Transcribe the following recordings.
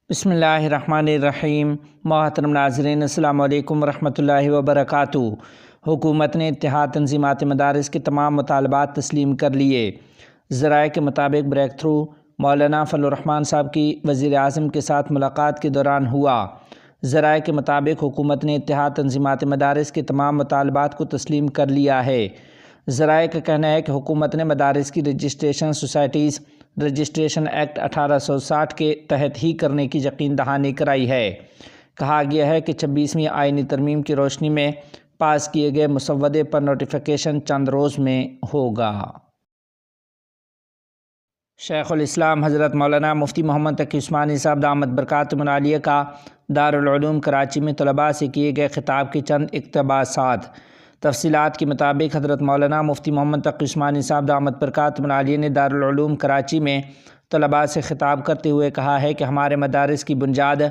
بسم اللہ الرحمن الرحیم۔ محترم ناظرین، السلام علیکم ورحمۃ اللہ وبرکاتہ۔ حکومت نے اتحاد تنظیمات مدارس کے تمام مطالبات تسلیم کر لیے۔ ذرائع کے مطابق بریک تھرو مولانا فضل الرحمان صاحب کی وزیر اعظم کے ساتھ ملاقات کے دوران ہوا۔ ذرائع کے مطابق حکومت نے اتحاد تنظیمات مدارس کے تمام مطالبات کو تسلیم کر لیا ہے۔ ذرائع کا کہنا ہے کہ حکومت نے مدارس کی رجسٹریشن سوسائٹیز رجسٹریشن ایکٹ 1860 کے تحت ہی کرنے کی یقین دہانی کرائی ہے۔ کہا گیا ہے کہ 26ویں آئینی ترمیم کی روشنی میں پاس کیے گئے مسودے پر نوٹیفیکیشن چند روز میں ہوگا۔ شیخ الاسلام حضرت مولانا مفتی محمد تقی عثمانی صاحب دامت برکاتہم العالیہ کا دارالعلوم کراچی میں طلباء سے کیے گئے خطاب کے چند اقتباسات۔ تفصیلات کے مطابق حضرت مولانا مفتی محمد تقی عثمانی صاحب دامت برکاتہم العالیہ نے دارالعلوم کراچی میں طلباء سے خطاب کرتے ہوئے کہا ہے کہ ہمارے مدارس کی بنیاد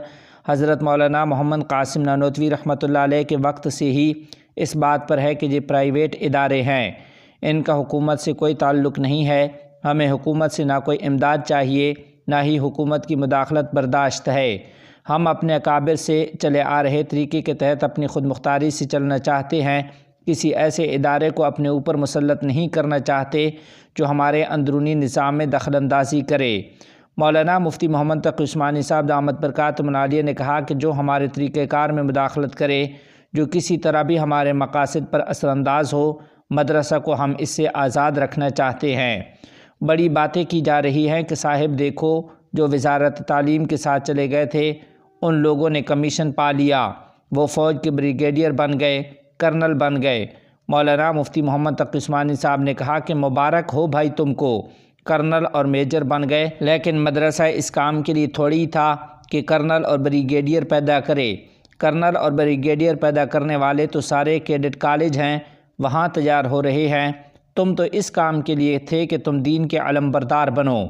حضرت مولانا محمد قاسم نانوتوی رحمۃ اللہ علیہ کے وقت سے ہی اس بات پر ہے کہ یہ پرائیویٹ ادارے ہیں، ان کا حکومت سے کوئی تعلق نہیں ہے۔ ہمیں حکومت سے نہ کوئی امداد چاہیے، نہ ہی حکومت کی مداخلت برداشت ہے۔ ہم اپنے اکابر سے چلے آ رہے طریقے کے تحت اپنی خود مختاری سے چلنا چاہتے ہیں، کسی ایسے ادارے کو اپنے اوپر مسلط نہیں کرنا چاہتے جو ہمارے اندرونی نظام میں دخل اندازی کرے۔ مولانا مفتی محمد تقی عثمانی صاحب دامت برکاتہم العالیہ نے کہا کہ جو ہمارے طریقہ کار میں مداخلت کرے، جو کسی طرح بھی ہمارے مقاصد پر اثر انداز ہو، مدرسہ کو ہم اس سے آزاد رکھنا چاہتے ہیں۔ بڑی باتیں کی جا رہی ہیں کہ صاحب دیکھو، جو وزارت تعلیم کے ساتھ چلے گئے تھے ان لوگوں نے کمیشن پا لیا، وہ فوج کے بریگیڈیئر بن گئے، کرنل بن گئے۔ مولانا مفتی محمد تقی عثمانی صاحب نے کہا کہ مبارک ہو بھائی، تم کو کرنل اور میجر بن گئے، لیکن مدرسہ اس کام کے لیے تھوڑی تھا کہ کرنل اور بریگیڈیئر پیدا کرے۔ کرنل اور بریگیڈیئر پیدا کرنے والے تو سارے کیڈٹ کالج ہیں، وہاں تیار ہو رہے ہیں۔ تم تو اس کام کے لیے تھے کہ تم دین کے علم بردار بنو،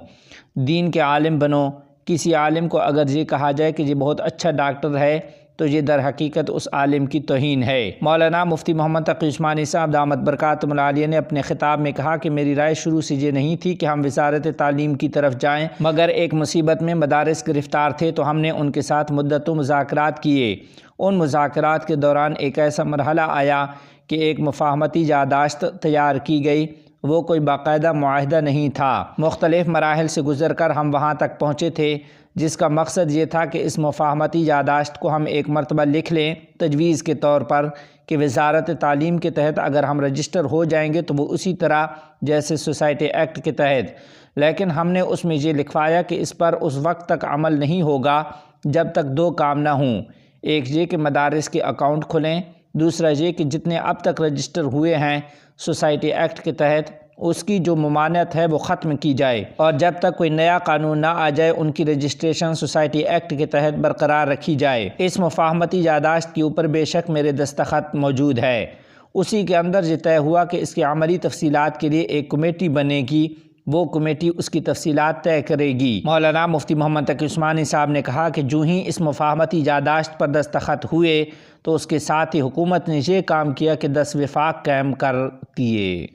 دین کے عالم بنو۔ کسی عالم کو اگر یہ کہا جائے کہ یہ بہت اچھا ڈاکٹر ہے تو یہ در حقیقت اس عالم کی توہین ہے۔ مولانا مفتی محمد تقی عثمانی صاحب دامت برکاتہم العالیہ نے اپنے خطاب میں کہا کہ میری رائے شروع سے یہ نہیں تھی کہ ہم وزارت تعلیم کی طرف جائیں، مگر ایک مصیبت میں مدارس گرفتار تھے تو ہم نے ان کے ساتھ مدتوں مذاکرات کیے۔ ان مذاکرات کے دوران ایک ایسا مرحلہ آیا کہ ایک مفاہمتی یادداشت تیار کی گئی، وہ کوئی باقاعدہ معاہدہ نہیں تھا۔ مختلف مراحل سے گزر کر ہم وہاں تک پہنچے تھے، جس کا مقصد یہ تھا کہ اس مفاہمتی یادداشت کو ہم ایک مرتبہ لکھ لیں تجویز کے طور پر کہ وزارت تعلیم کے تحت اگر ہم رجسٹر ہو جائیں گے تو وہ اسی طرح جیسے سوسائٹی ایکٹ کے تحت، لیکن ہم نے اس میں یہ لکھوایا کہ اس پر اس وقت تک عمل نہیں ہوگا جب تک دو کام نہ ہوں، ایک یہ کہ مدارس کے اکاؤنٹ کھلیں، دوسرا یہ کہ جتنے اب تک رجسٹر ہوئے ہیں سوسائٹی ایکٹ کے تحت اس کی جو ممانعت ہے وہ ختم کی جائے، اور جب تک کوئی نیا قانون نہ آ جائے ان کی رجسٹریشن سوسائٹی ایکٹ کے تحت برقرار رکھی جائے۔ اس مفاہمتی یادداشت کے اوپر بے شک میرے دستخط موجود ہے۔ اسی کے اندر یہ طے ہوا کہ اس کی عملی تفصیلات کے لیے ایک کمیٹی بنے گی، وہ کمیٹی اس کی تفصیلات طے کرے گی۔ مولانا مفتی محمد تقی عثمانی صاحب نے کہا کہ جو ہی اس مفاہمتی یادداشت پر دستخط ہوئے تو اس کے ساتھ ہی حکومت نے یہ کام کیا کہ 10 وفاق قائم کر دیے۔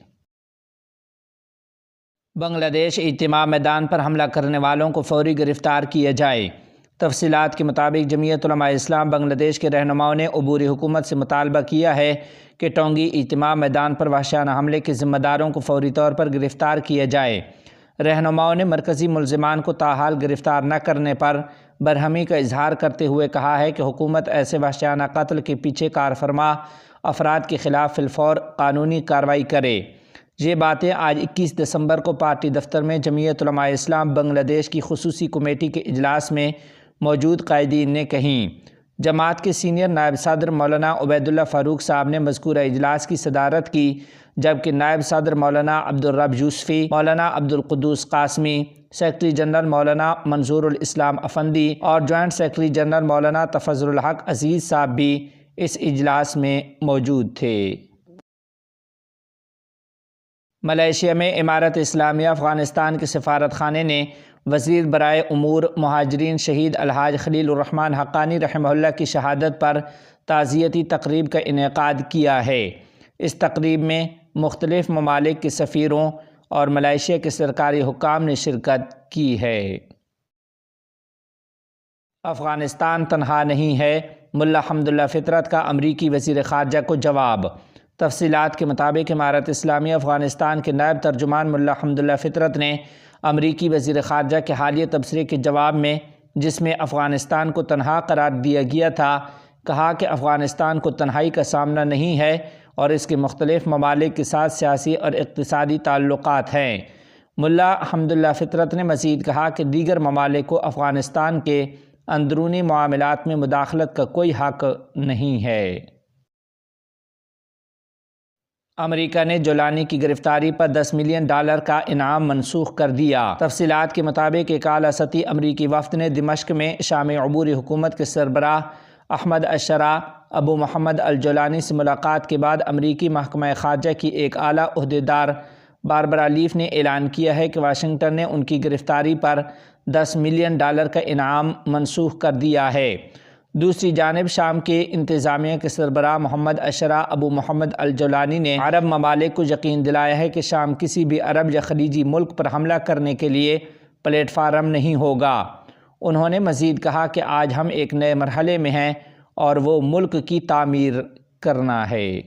بنگلہ دیش اجتماع میدان پر حملہ کرنے والوں کو فوری گرفتار کیا جائے۔ تفصیلات کے مطابق جمعیت علماء اسلام بنگلہ دیش کے رہنماؤں نے عبوری حکومت سے مطالبہ کیا ہے کہ ٹونگی اجتماع میدان پر وحشیانہ حملے کے ذمہ داروں کو فوری طور پر گرفتار کیا جائے۔ رہنماؤں نے مرکزی ملزمان کو تاحال گرفتار نہ کرنے پر برہمی کا اظہار کرتے ہوئے کہا ہے کہ حکومت ایسے وحشیانہ قتل کے پیچھے کار فرما افراد کے خلاف فی الفور قانونی کارروائی کرے۔ یہ باتیں آج 21 دسمبر کو پارٹی دفتر میں جمعیت علماء اسلام بنگلہ دیش کی خصوصی کمیٹی کے اجلاس میں موجود قائدین نے کہیں۔ جماعت کے سینئر نائب صدر مولانا عبید اللہ فاروق صاحب نے مذکورہ اجلاس کی صدارت کی، جبکہ نائب صدر مولانا عبدالرب یوسفی، مولانا عبدالقدوس قاسمی، سیکرٹری جنرل مولانا منظور الاسلام افندی اور جوائنٹ سیکرٹری جنرل مولانا تفضل الحق عزیز صاحب بھی اس اجلاس میں موجود تھے۔ ملائیشیا میں امارت اسلامیہ افغانستان کے سفارت خانے نے وزیر برائے امور مہاجرین شہید الحاج خلیل الرحمن حقانی رحمہ اللہ کی شہادت پر تعزیتی تقریب کا انعقاد کیا ہے۔ اس تقریب میں مختلف ممالک کے سفیروں اور ملائیشیا کے سرکاری حکام نے شرکت کی ہے۔ افغانستان تنہا نہیں ہے، ملا حمداللہ فطرت کا امریکی وزیر خارجہ کو جواب۔ تفصیلات کے مطابق امارت اسلامیہ افغانستان کے نائب ترجمان ملا حمداللہ فطرت نے امریکی وزیر خارجہ کے حالیہ تبصرے کے جواب میں، جس میں افغانستان کو تنہا قرار دیا گیا تھا، کہا کہ افغانستان کو تنہائی کا سامنا نہیں ہے اور اس کے مختلف ممالک کے ساتھ سیاسی اور اقتصادی تعلقات ہیں۔ ملا حمداللہ فطرت نے مزید کہا کہ دیگر ممالک کو افغانستان کے اندرونی معاملات میں مداخلت کا کوئی حق نہیں ہے۔ امریکہ نے جولانی کی گرفتاری پر $10 ملین کا انعام منسوخ کر دیا۔ تفصیلات کے مطابق ایک اعلیٰ سطحی امریکی وفد نے دمشق میں شام عبوری حکومت کے سربراہ احمد الشرا ابو محمد الجولانی سے ملاقات کے بعد امریکی محکمہ خارجہ کی ایک اعلیٰ عہدیدار باربرا لیف نے اعلان کیا ہے کہ واشنگٹن نے ان کی گرفتاری پر $10 ملین کا انعام منسوخ کر دیا ہے۔ دوسری جانب شام کے انتظامیہ کے سربراہ محمد الشرا ابو محمد الجولانی نے عرب ممالک کو یقین دلایا ہے کہ شام کسی بھی عرب یا خلیجی ملک پر حملہ کرنے کے لیے پلیٹ فارم نہیں ہوگا۔ انہوں نے مزید کہا کہ آج ہم ایک نئے مرحلے میں ہیں اور وہ ملک کی تعمیر کرنا ہے۔